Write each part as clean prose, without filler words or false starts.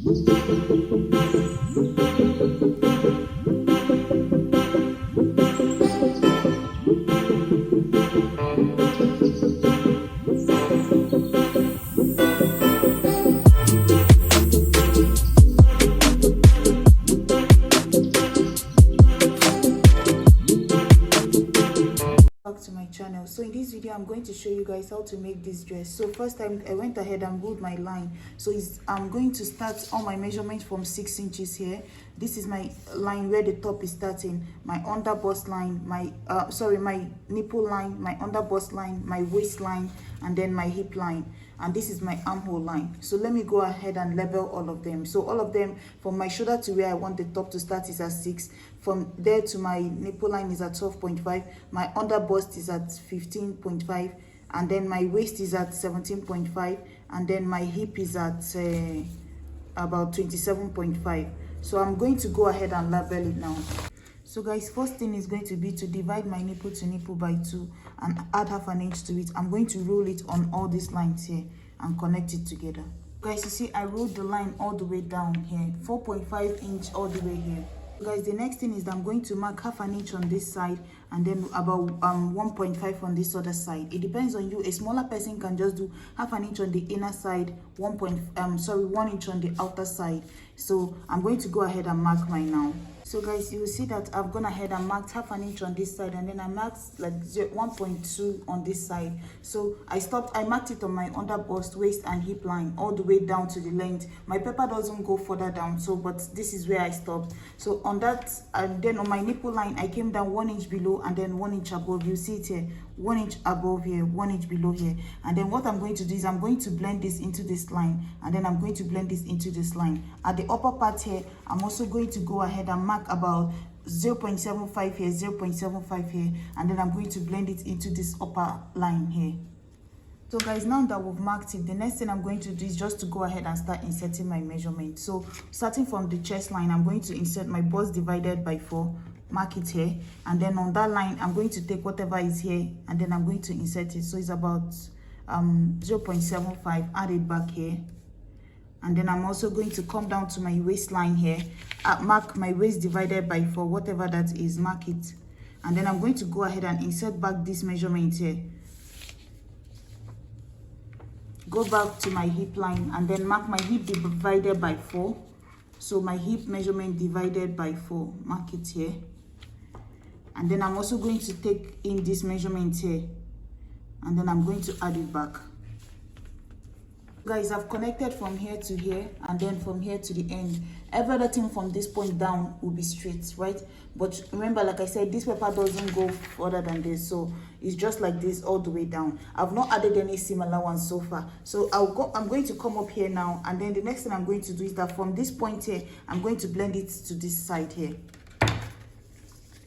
To my channel. So in this video I'm going to show you guys how to make this dress. So first time I went ahead and ruled my line. So I'm going to start all my measurements from 6 inches here. This is my line where the top is starting, my under bust line, my my nipple line, my under bust line, my waistline, and then my hip line, and this is my armhole line. So let me go ahead and label all of them. So all of them, from my shoulder to where I want the top to start, is at 6. From there to my nipple line is at 12.5, my under bust is at 15.5, and then my waist is at 17.5, and then my hip is at about 27.5. So I'm going to go ahead and label it now. So guys, first thing is going to be to divide my nipple to nipple by 2 and add half an inch to it. I'm going to roll it on all these lines here and connect it together. Guys, you see I rolled the line all the way down here, 4.5 inch all the way here. Guys, the next thing is that I'm going to mark half an inch on this side and then about 1.5 on this other side. It depends on you. A smaller person can just do half an inch on the inner side, 1 inch on the outer side. So I'm going to go ahead and mark mine now. So guys, you will see that I've gone ahead and marked half an inch on this side, and then I marked like 1.2 on this side. So I marked it on my under bust, waist, and hip line all the way down to the length. My paper doesn't go further down, so but this is where I stopped. So on that, and then on my nipple line, I came down 1 inch below and then 1 inch above. You see it here, 1 inch above here, 1 inch below here. And then what I'm going to do is I'm going to blend this into this line, and then I'm going to blend this into this line. At the upper part here, I'm also going to go ahead and mark about 0.75 here, 0.75 here, and then I'm going to blend it into this upper line here. So guys, now that we've marked it, the next thing I'm going to do is just to go ahead and start inserting my measurement. So starting from the chest line, I'm going to insert my bust divided by 4, mark it here, and then on that line I'm going to take whatever is here and then I'm going to insert it. So it's about 0.75, add it back here. And then I'm also going to come down to my waistline here, mark my waist divided by 4, whatever that is, mark it. And then I'm going to go ahead and insert back this measurement here. Go back to my hip line and then mark my hip divided by 4. So my hip measurement divided by 4, mark it here. And then I'm also going to take in this measurement here. And then I'm going to add it back. Guys, I've connected from here to here and then from here to the end. Everything from this point down will be straight, right? But remember, like I said, this paper doesn't go further than this, so it's just like this all the way down. I've not added any similar ones so far. So I'm going to come up here now, and then the next thing I'm going to do is that from this point here, I'm going to blend it to this side here.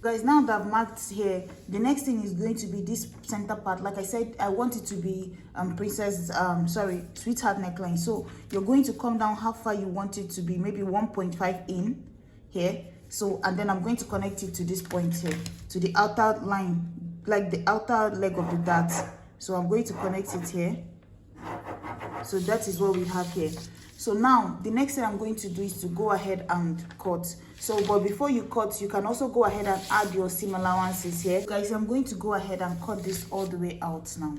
Guys, now that I've marked here, the next thing is going to be this center part. Like I said, I want it to be sweetheart neckline. So you're going to come down how far you want it to be, maybe 1.5 in here. So, and then I'm going to connect it to this point here, to the outer line, like the outer leg of the dart. So I'm going to connect it here. So that is what we have here. So now the next thing I'm going to do is to go ahead and cut. So but before you cut, you can also go ahead and add your seam allowances here. Guys, I'm going to go ahead and cut this all the way out now.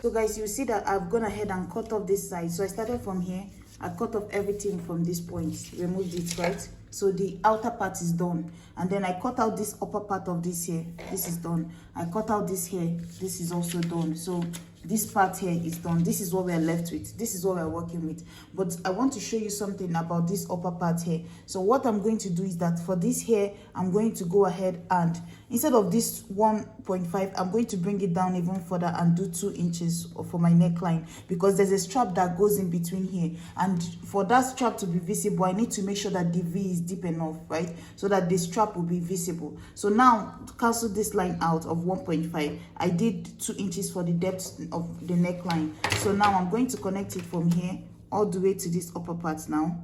So guys, you see that I've gone ahead and cut off this side. So I started from here, I cut off everything from this point, removed it, right? So the outer part is done, and then I cut out this upper part of this here. This is done. I cut out this here. This is also done. So this part here is done. This is what we're left with. This is what we're working with. But I want to show you something about this upper part here. So what I'm going to do is that for this here, I'm going to go ahead and instead of this 1.5, I'm going to bring it down even further and do 2 inches for my neckline, because there's a strap that goes in between here, and for that strap to be visible, I need to make sure that the V is deep enough, right, so that the strap will be visible. So now cancel this line out of 1.5. I did 2 inches for the depth of the neckline. So now I'm going to connect it from here all the way to this upper part now.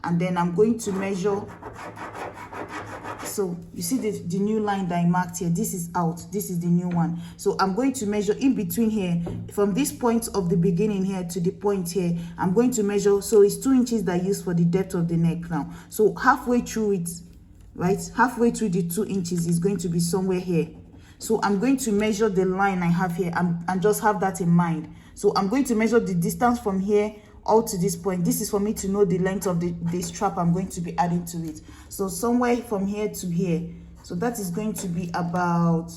and then I'm going to measure. So you see the new line that I marked here, this is out, this is the new one. So I'm going to measure in between here, from this point of the beginning here to the point here. I'm going to measure, so it's 2 inches that I use for the depth of the neck now. So halfway through it, right, halfway through the 2 inches is going to be somewhere here. So I'm going to measure the line I have here and just have that in mind. So I'm going to measure the distance from here all to this point. This is for me to know the length of the strap I'm going to be adding to it. So somewhere from here to here, so that is going to be about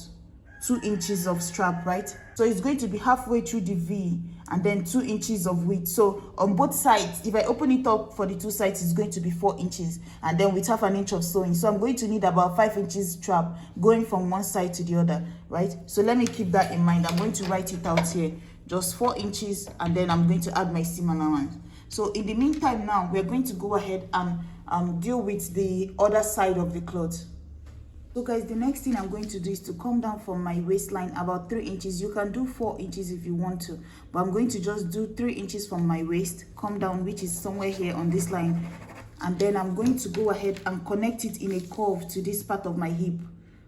2 inches of strap, right? So it's going to be halfway through the V and then 2 inches of width. So on both sides, if I open it up for the 2 sides, it's going to be 4 inches, and then with half an inch of sewing. So I'm going to need about 5 inches strap going from one side to the other, right? So let me keep that in mind. I'm going to write it out here, just 4 inches, and then I'm going to add my seam allowance. So in the meantime now, we're going to go ahead and deal with the other side of the cloth. So guys, the next thing I'm going to do is to come down from my waistline about 3 inches. You can do 4 inches if you want to, but I'm going to just do 3 inches from my waist, come down, which is somewhere here on this line, and then I'm going to go ahead and connect it in a curve to this part of my hip,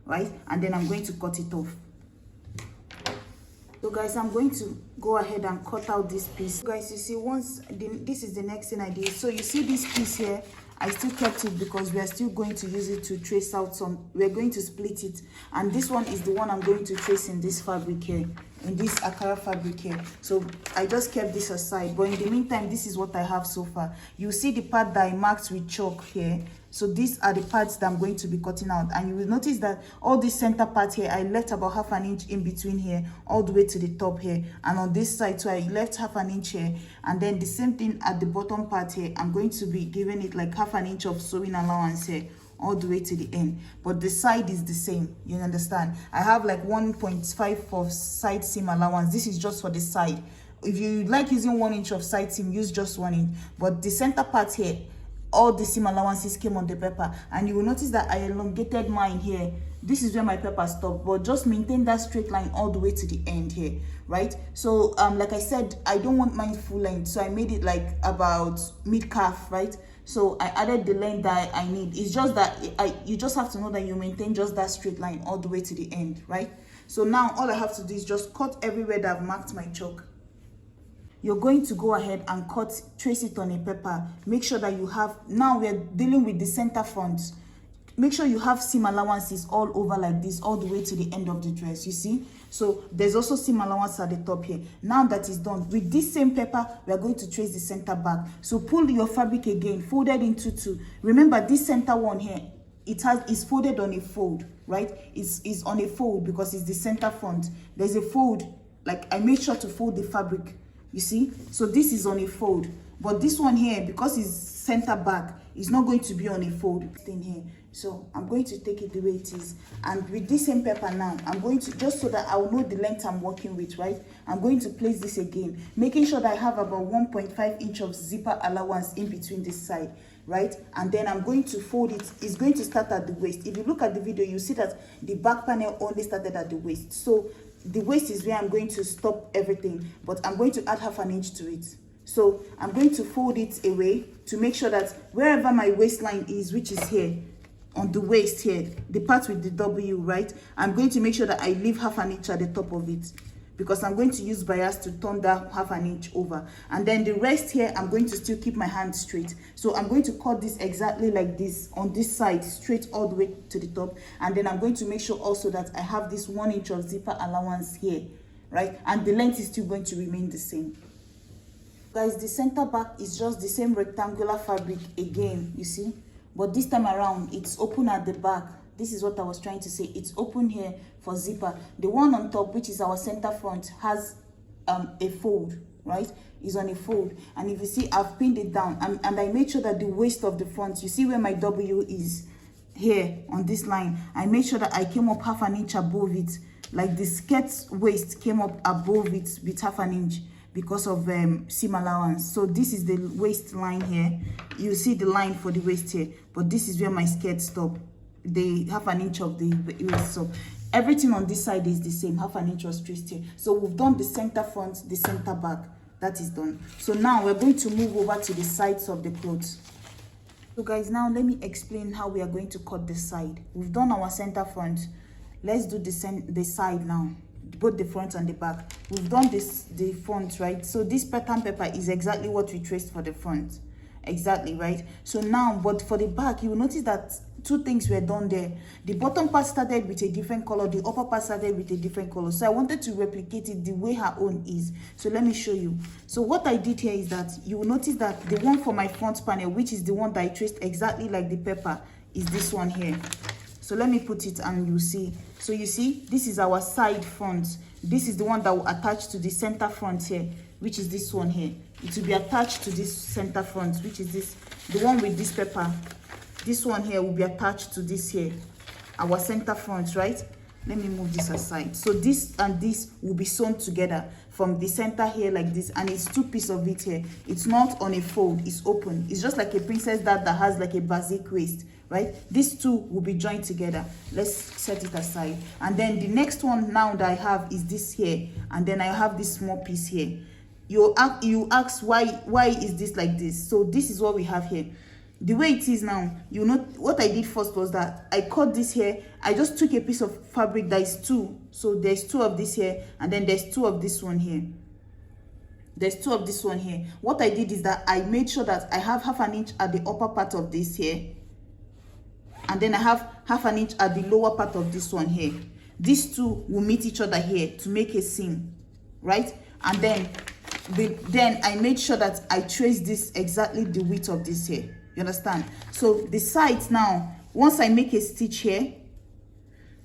right? And then I'm going to cut it off. So guys, I'm going to go ahead and cut out this piece. Guys, you see, this is the next thing I did. So you see this piece here, I still kept it because we are still going to use it to trace out some, we're going to split it. And this one is the one I'm going to trace in this fabric here, in this Akara fabric here. So I just kept this aside, but in the meantime, this is what I have so far. You see the part that I marked with chalk here. So these are the parts that I'm going to be cutting out, and you will notice that all this center part here, I left about half an inch in between here, all the way to the top here, and on this side too, I left half an inch here, and then the same thing at the bottom part here. I'm going to be giving it like half an inch of sewing allowance here, all the way to the end, but the side is the same. You understand? I have like 1.5 for side seam allowance. This is just for the side. If you like using 1 inch of side seam, use just 1 inch, but the center part here, all the seam allowances came on the paper, and you will notice that I elongated mine here. This is where my paper stopped, but just maintain that straight line all the way to the end here, right? So like I said, I don't want mine full length, so I made it like about mid calf, right? So I added the length that I need. It's just that you just have to know that you maintain just that straight line all the way to the end, right? So now all I have to do is just cut everywhere that I've marked my chalk. You're going to go ahead and trace it on a paper. Make sure that you have, now we're dealing with the center front. Make sure you have seam allowances all over like this, all the way to the end of the dress, you see? So there's also seam allowance at the top here. Now that is done, with this same paper, we are going to trace the center back. So pull your fabric again, folded into 2. Remember, this center one here, is folded on a fold, right? It's on a fold because it's the center front. There's a fold, like I made sure to fold the fabric. You see, so this is on a fold, but this one here, because it's center back, is not going to be on a fold thing here. So I'm going to take it the way it is, and with this same paper now, I'm going to, just so that I'll know the length I'm working with, right? I'm going to place this again, making sure that I have about 1.5 inch of zipper allowance in between this side, right? And then I'm going to fold it. It's going to start at the waist. If you look at the video, you see that the back panel only started at the waist. So the waist is where I'm going to stop everything, but I'm going to add half an inch to it. So I'm going to fold it away to make sure that wherever my waistline is, which is here, on the waist here, the part with the W, right? I'm going to make sure that I leave half an inch at the top of it, because I'm going to use bias to turn that half an inch over. And then the rest here, I'm going to still keep my hand straight. So I'm going to cut this exactly like this on this side, straight all the way to the top. And then I'm going to make sure also that I have this 1 inch of zipper allowance here, right? And the length is still going to remain the same. Guys, the center back is just the same rectangular fabric again, you see? But this time around, it's open at the back. This is what I was trying to say. It's open here for zipper. The one on top, which is our center front, has a fold, right? Is on a fold. And if you see, I've pinned it down, and I made sure that the waist of the front, you see where my W is here on this line, I made sure that I came up half an inch above it, like the skirt's waist came up above it with half an inch because of seam allowance. So this is the waistline here. You see the line for the waist here, but this is where my skirt stopped. The half an inch of the waist. So everything on this side is the same, half an inch was traced here. So we've done the center front, the center back. That is done. So now we're going to move over to the sides of the clothes. So guys, now let me explain how we are going to cut the side. We've done our center front. Let's do the side now, both the front and the back. We've done the front, right? So this pattern paper is exactly what we traced for the front, exactly, right? So now, but for the back, you will notice that two things were done there. The bottom part started with a different color, the upper part started with a different color. So I wanted to replicate it the way her own is. So let me show you. So what I did here is that you will notice that the one for my front panel, which is the one that I traced exactly like the paper, is this one here. So let me put it and you see. So you see, this is our side front. This is the one that will attach to the center front here, which is this one here. It will be attached to this center front, which is this, the one with this paper. This one here will be attached to this here, our center front, right? Let me move this aside. So this and this will be sewn together from the center here like this, and it's two pieces of it here. It's not on a fold, it's open. It's just like a princess that has like a basic waist, right? These two will be joined together. Let's set it aside. And then the next one now that I have is this here, and then I have this small piece here. You ask why is this like this? So this is what we have here. The way it is now, you know what I did first was that I cut this here. I just took a piece of fabric that is two. So there's two of this here, and then there's two of this one here. There's two of this one here. What I did is that I made sure that I have half an inch at the upper part of this here, and then I have half an inch at the lower part of this one here. These two will meet each other here to make a seam, right? And then I made sure that I traced this exactly the width of this here. You understand? So the sides now, once I make a stitch here,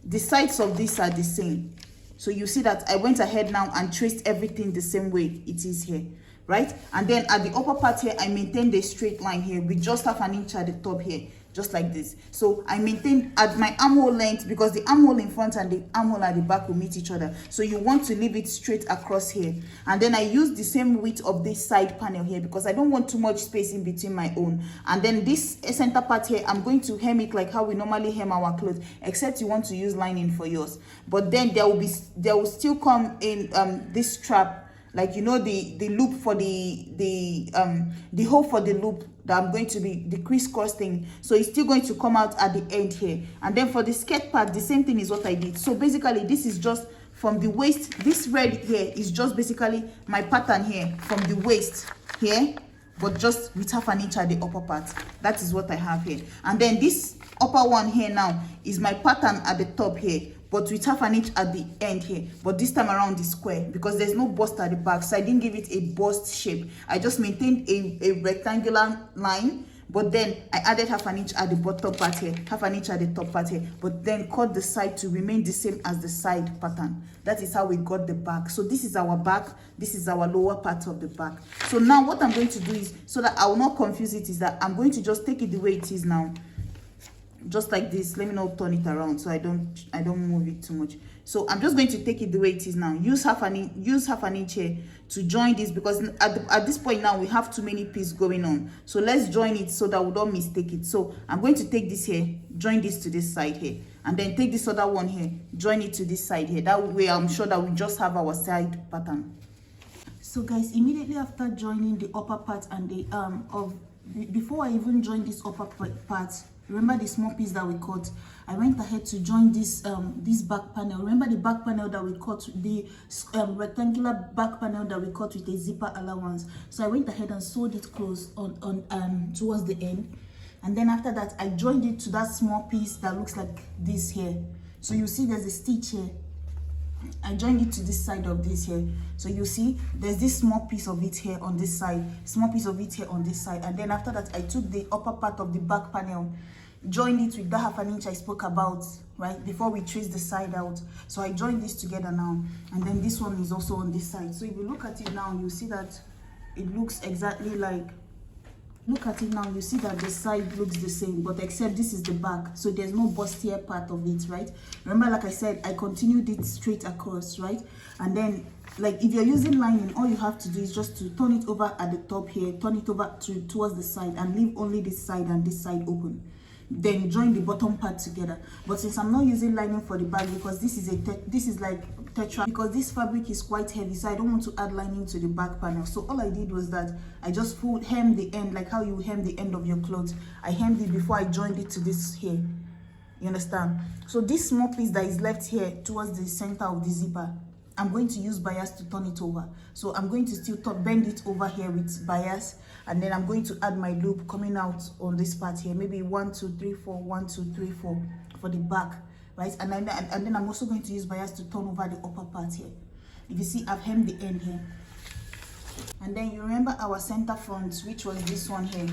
the sides of this are the same. So you see that I went ahead now and traced everything the same way it is here, right? And then at the upper part here, I maintained a straight line here with just half an inch at the top here, just like this. So I maintained at my armhole length, because the armhole in front and the armhole at the back will meet each other. So you want to leave it straight across here. And then I use the same width of this side panel here, because I don't want too much space in between my own. And then this center part here, I'm going to hem it like how we normally hem our clothes, except you want to use lining for yours. But then there will still come in this strap, like, you know, the loop for the hole for the loop that I'm going to be the crisscross thing. So it's still going to come out at the end here. And then for the skirt part, the same thing is what I did. So basically this is just from the waist. This red here is just basically my pattern here from the waist here, but just with half an inch at the upper part. That is what I have here. And then this upper one here now is my pattern at the top here, but with half an inch at the end here. But this time around is square, because there's no bust at the back, so I didn't give it a bust shape. I just maintained a rectangular line, but then I added half an inch at the bottom part here, half an inch at the top part here, but then cut the side to remain the same as the side pattern. That is how we got the back. So this is our back, this is our lower part of the back. So now what I'm going to do is, so that I will not confuse it, is that I'm going to just take it the way it is now, just like this. Let me not turn it around so I don't move it too much. So I'm just going to take it the way it is now. Use half an inch here to join this, because at this point now we have too many pieces going on. So let's join it so that we don't mistake it. So I'm going to take this here, join this to this side here, and then take this other one here, join it to this side here. That way I'm sure that we just have our side pattern. So guys, immediately after joining the upper part and the before I even join this upper part, remember the small piece that we cut, I went ahead to join this this back panel. Remember the back panel that we cut, the rectangular back panel that we cut with a zipper allowance. So I went ahead and sewed it close on towards the end, and then after that I joined it to that small piece that looks like this here. So you see there's a stitch here. I joined it to this side of this here. So you see there's this small piece of it here on this side, small piece of it here on this side, and then after that I took the upper part of the back panel, joined it with that half an inch I spoke about, right, before we traced the side out. So I joined this together now, and then this one is also on this side. So if you look at it now, you see that it looks exactly like, look at it now, you see that the side looks the same, but except this is the back, so there's no bustier part of it, right? Remember, like I said, I continued it straight across, right? And then, like, if you're using lining, all you have to do is just to turn it over at the top here, turn it over towards the side, and leave only this side and this side open. Then join the bottom part together. But since I'm not using lining for the back, because this is like tetra because this fabric is quite heavy, so I don't want to add lining to the back panel. So all I did was that I just hem the end, like how you hem the end of your clothes. I hemmed it before I joined it to this here. You understand? So this small piece that is left here towards the center of the zipper, I'm going to use bias to turn it over. So I'm going to still bend it over here with bias, and then I'm going to add my loop coming out on this part here, maybe 1 2 3 4 1 2 3 4 for the back, right? And then I'm also going to use bias to turn over the upper part here. If you see, I've hemmed the end here. And then you remember our center front, which was this one here,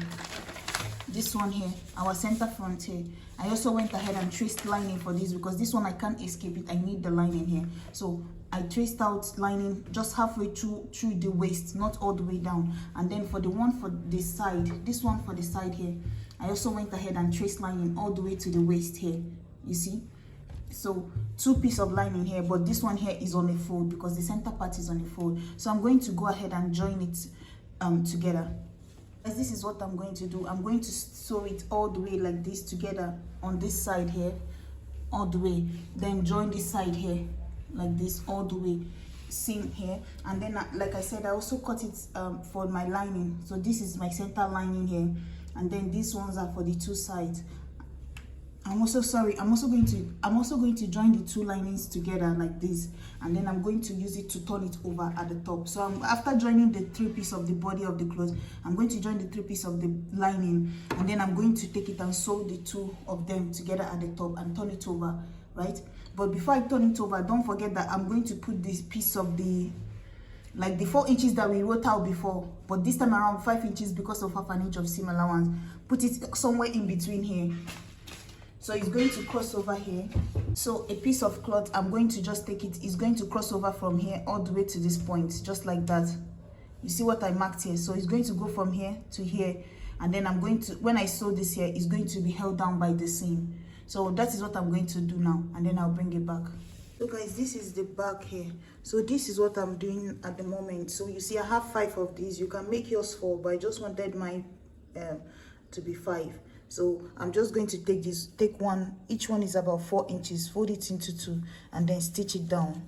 our center front here. I also went ahead and traced lining for this because this one I can't escape it. I need the lining here. So I traced out lining just halfway through the waist, not all the way down. And then for the one for the side, this one for the side here, I also went ahead and traced lining all the way to the waist here. You see? So 2 pieces of lining here, but this one here is on a fold because the center part is on a fold. So I'm going to go ahead and join it together. As this is what I'm going to do. I'm going to sew it all the way like this together on this side here, all the way. Then join this side here like this all the way, seam here. And then like I said, I also cut it for my lining. So this is my center lining here, and then these ones are for the 2 sides. I'm also going to join the 2 linings together like this, and then I'm going to use it to turn it over at the top. So after joining the 3 pieces of the body of the clothes, I'm going to join the 3 pieces of the lining, and then I'm going to take it and sew the 2 of them together at the top and turn it over, right? But before I turn it over, don't forget that I'm going to put this piece of the, like the 4 inches that we wrote out before, but this time around 5 inches because of half an inch of seam allowance. Put it somewhere in between here. So it's going to cross over here. So a piece of cloth, I'm going to just take it, it's going to cross over from here all the way to this point, just like that. You see what I marked here? So it's going to go from here to here, and then I'm going to, when I sew this here, it's going to be held down by the seam. So that is what I'm going to do now, and then I'll bring it back. So guys, this is the back here. So this is what I'm doing at the moment. So you see I have 5 of these. You can make yours 4, but I just wanted mine to be 5. So I'm just going to take one, each one is about 4 inches, fold it into 2, and then stitch it down.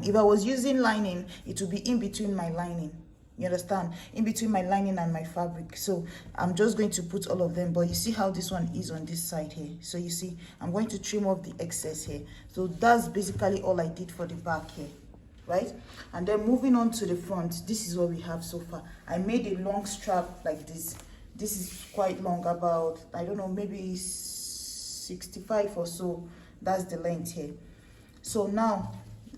If I was using lining, it would be in between my lining. You understand? In between my lining and my fabric. So I'm just going to put all of them, but you see how this one is on this side here. So you see, I'm going to trim off the excess here. So that's basically all I did for the back here, right? And then moving on to the front, this is what we have so far. I made a long strap like this. This is quite long, about, I don't know, maybe 65 or so. That's the length here. So now,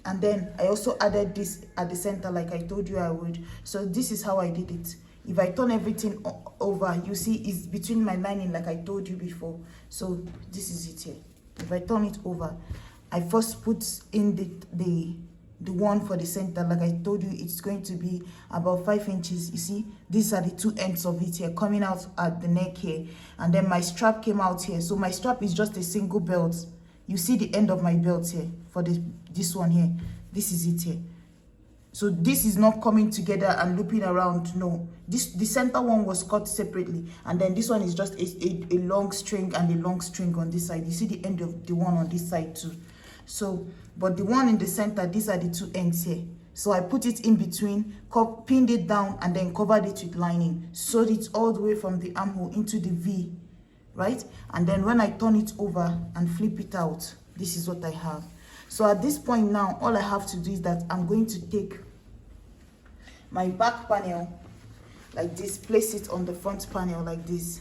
and then I also added this at the center like I told you I would. So this is how I did it. If I turn everything over, you see it's between my lining like I told you before. So this is it here. If I turn it over, I first put in the one for the center, like I told you, it's going to be about 5 inches. You see, these are the 2 ends of it here coming out at the neck here, and then my strap came out here. So my strap is just a single belt. You see the end of my belt here for this one here. This is it here. So this is not coming together and looping around. No, the center one was cut separately, and then this one is just a long string and a long string on this side. You see the end of the one on this side too. So, but the one in the center, these are the 2 ends here. So I put it in between, pinned it down, and then covered it with lining. Sewed it all the way from the armhole into the V, right? And then when I turn it over and flip it out, this is what I have. So at this point now, all I have to do is that I'm going to take my back panel like this, place it on the front panel like this,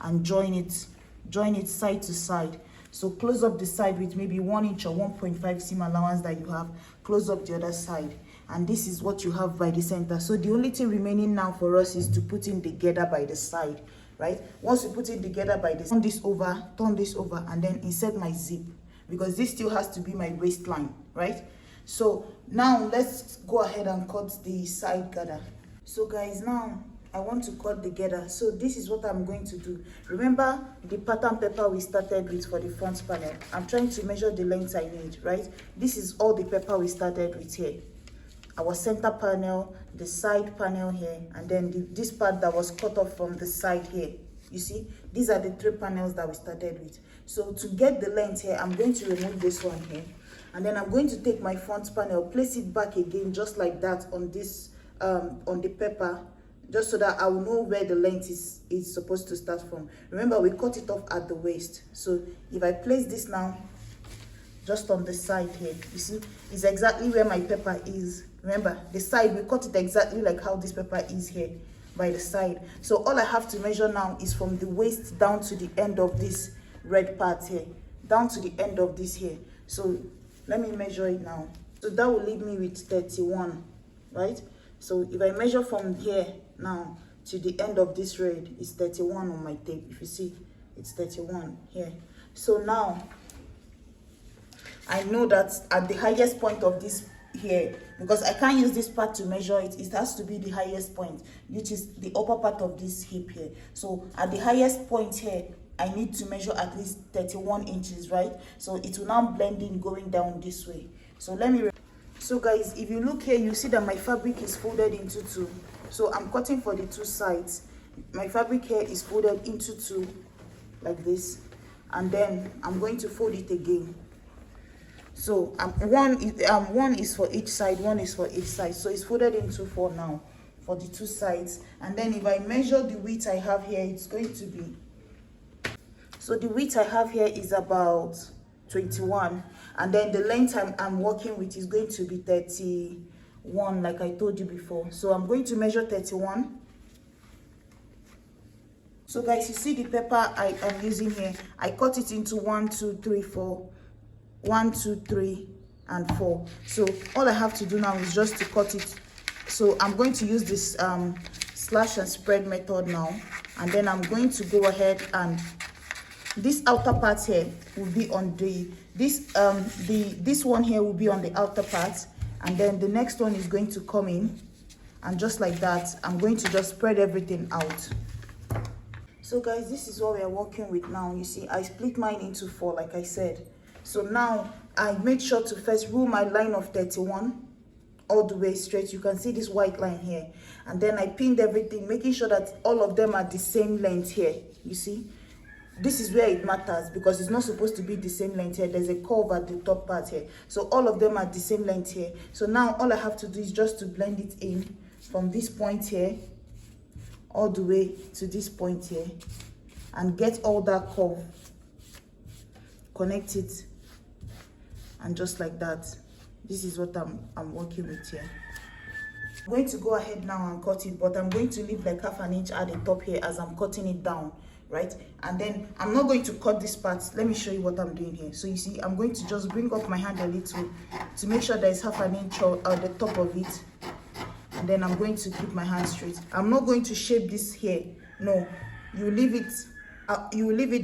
and join it side to side. So close up the side with maybe 1 inch or 1.5 seam allowance that you have. Close up the other side. And this is what you have by the center. So the only thing remaining now for us is to put in the girder by the side, right? Once you put in the girder by the side, turn this over, and then insert my zip, because this still has to be my waistline, right? So now let's go ahead and cut the side girder. So guys, now I want to cut the girder. So this is what I'm going to do. Remember the pattern paper we started with for the front panel? I'm trying to measure the length I need, right? This is all the paper we started with here. Our center panel, the side panel here, and then this part that was cut off from the side here. You see, these are the 3 panels that we started with. So to get the length here, I'm going to remove this one here, And then I'm going to take my front panel, place it back again just like that on this on the paper, just so that I will know where the length is supposed to start from. Remember, we cut it off at the waist. So if I place this now just on the side here, you see it's exactly where my paper is. Remember, the side, we cut it exactly like how this paper is here by the side. So all I have to measure now is from the waist down to the end of this red part here, down to the end of this here. So let me measure it now. So that will leave me with 31, right? So if I measure from here now to the end of this red, it's 31 on my tape. If you see, it's 31 here. So now I know that at the highest point of this here, because I can't use this part to measure it, it has to be the highest point, which is the upper part of this hip here. So at the highest point here, I need to measure at least 31 inches, right? So it will now blend in going down this way. So let me, so guys, if you look here, you see that my fabric is folded into two. So I'm cutting for the two sides. My fabric here is folded into two like this, and then I'm going to fold it again. So one is for each side, one is for each side. So it's folded into four now for the two sides. And then if I measure the width I have here, it's going to be, so the width I have here is about 21, and then the length I'm working with is going to be 31, like I told you before. So I'm going to measure 31. So guys, you see the paper I am using here, I cut it into 1, 2, 3, 4. 1, 2, 3, and 4. So all I have to do now is just to cut it. So I'm going to use this slash and spread method now, and then I'm going to go ahead, and this outer part here will be on this one here will be on the outer part, and then the next one is going to come in, and just like that I'm going to just spread everything out. So guys, this is what we are working with now. You see, I split mine into 4 like I said. So now I made sure to first rule my line of 31 all the way straight. You can see this white line here, and then I pinned everything, making sure that all of them are the same length here. You see, this is where it matters, because it's not supposed to be the same length here. There's a curve at the top part here, so all of them are the same length here. So now all I have to do is just to blend it in from this point here all the way to this point here, and get all that curve, connect it, and just like that. This is what I'm working with here. I'm going to go ahead now and cut it, but I'm going to leave like half an inch at the top here as I'm cutting it down, right? And then I'm not going to cut this part. Let me show you what I'm doing here. So you see, I'm going to just bring up my hand a little to make sure there's half an inch at the top of it, and then I'm going to keep my hand straight. I'm not going to shape this here. No, you leave it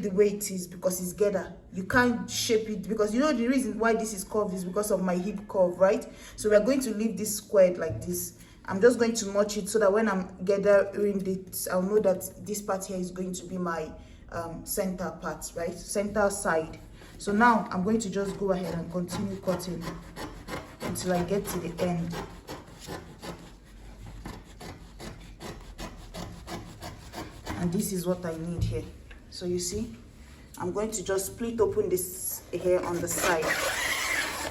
the way it is, because it's gather. You can't shape it, because you know the reason why this is curved is because of my hip curve, right? So we're going to leave this squared like this. I'm just going to notch it so that when I'm gathering it, I'll know that this part here is going to be my center part, right? Center side. So now I'm going to just go ahead and continue cutting until I get to the end. And this is what I need here. So you see, I'm going to just split open this here on the side.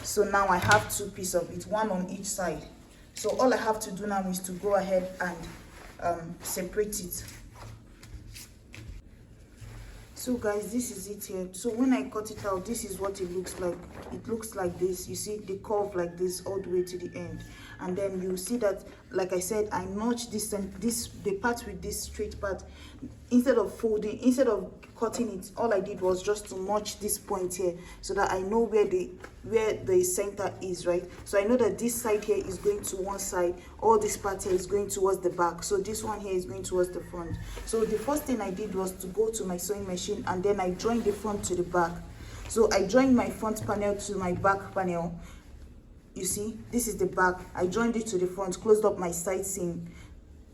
So now I have two pieces of it, one on each side. So all I have to do now is to go ahead and separate it. So guys, this is it here. So when I cut it out, this is what it looks like. It looks like this. You see the curve like this all the way to the end, and then you see that, like I said, I notched this and the part with this straight part. Instead of cutting it, all I did was just to notch this point here, so that I know where the center is, right? So I know that this side here is going to one side, all this part here is going towards the back, so this one here is going towards the front. So the first thing I did was to go to my sewing machine, and then I joined the front to the back. So I joined my front panel to my back panel. You see, this is the back. I joined it to the front, closed up my side seam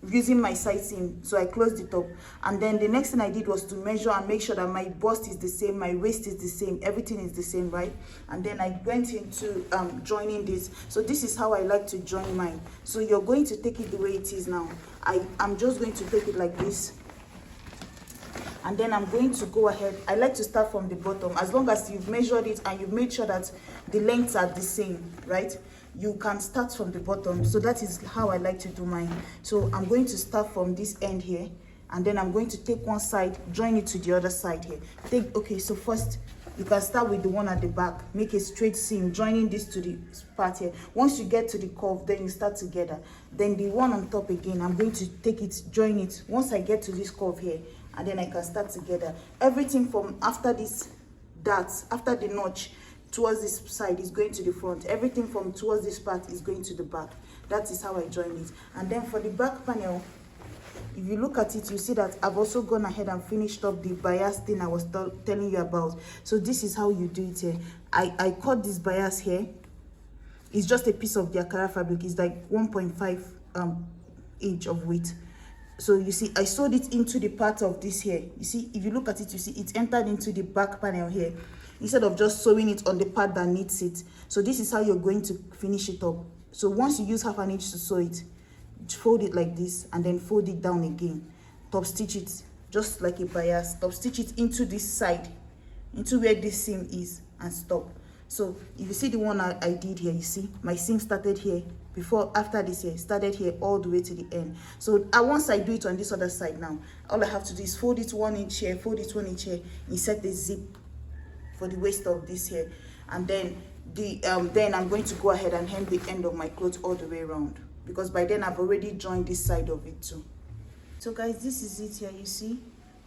using my side seam, so I closed it up. And then the next thing I did was to measure and make sure that my bust is the same, my waist is the same, everything is the same, right? And then I went into joining this. So this is how I like to join mine. So you're going to take it the way it is now. I'm just going to take it like this, and then I'm going to go ahead. I like to start from the bottom. As long as you've measured it and you've made sure that the lengths are the same, right, you can start from the bottom. So that is how I like to do mine. So I'm going to start from this end here, and then I'm going to take one side, join it to the other side here. Okay, so first you can start with the one at the back, make a straight seam, joining this to the part here. Once you get to the curve, then you start together. Then the one on top again, I'm going to take it, join it once I get to this curve here, and then I can start together. Everything from after this dart, after the notch towards this side is going to the front. Everything from towards this part is going to the back. That is how I join it. And then for the back panel, if you look at it, you see that I've also gone ahead and finished up the bias thing I was telling you about. So this is how you do it here. I cut this bias here. It's just a piece of the Akara fabric. It's like 1.5 inch of weight. So you see, I sewed it into the part of this here. You see, if you look at it, you see it entered into the back panel here, instead of just sewing it on the part that needs it. So this is how you're going to finish it up. So once you use 1/2 inch to sew it, fold it like this, and then fold it down again, top stitch it just like a bias, top stitch it into this side, into where this seam is, and stop. So if you see the one I did here, you see my seam started here before, after this here, started here all the way to the end. So once I do it on this other side now, all I have to do is fold it 1 inch here, fold it 1 inch here, insert the zip for the waist of this here, and then then I'm going to go ahead and hem the end of my cloth all the way around, because by then I've already joined this side of it too. So guys, this is it here, you see.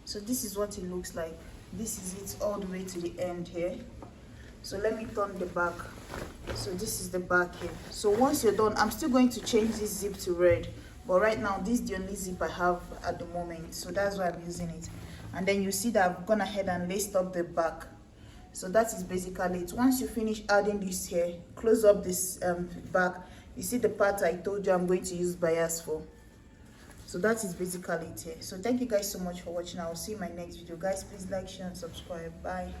So this is what it looks like. This is it all the way to the end here. So let me turn the back. So this is the back here. So once you're done, I'm still going to change this zip to red, but right now this is the only zip I have at the moment, so that's why I'm using it. And then you see that I've gone ahead and laced up the back. So that is basically it. Once you finish adding this here, close up this back. You see the part I told you I'm going to use bias for. So that is basically it here. So thank you guys so much for watching. I will see you in my next video. Guys, please like, share, and subscribe. Bye.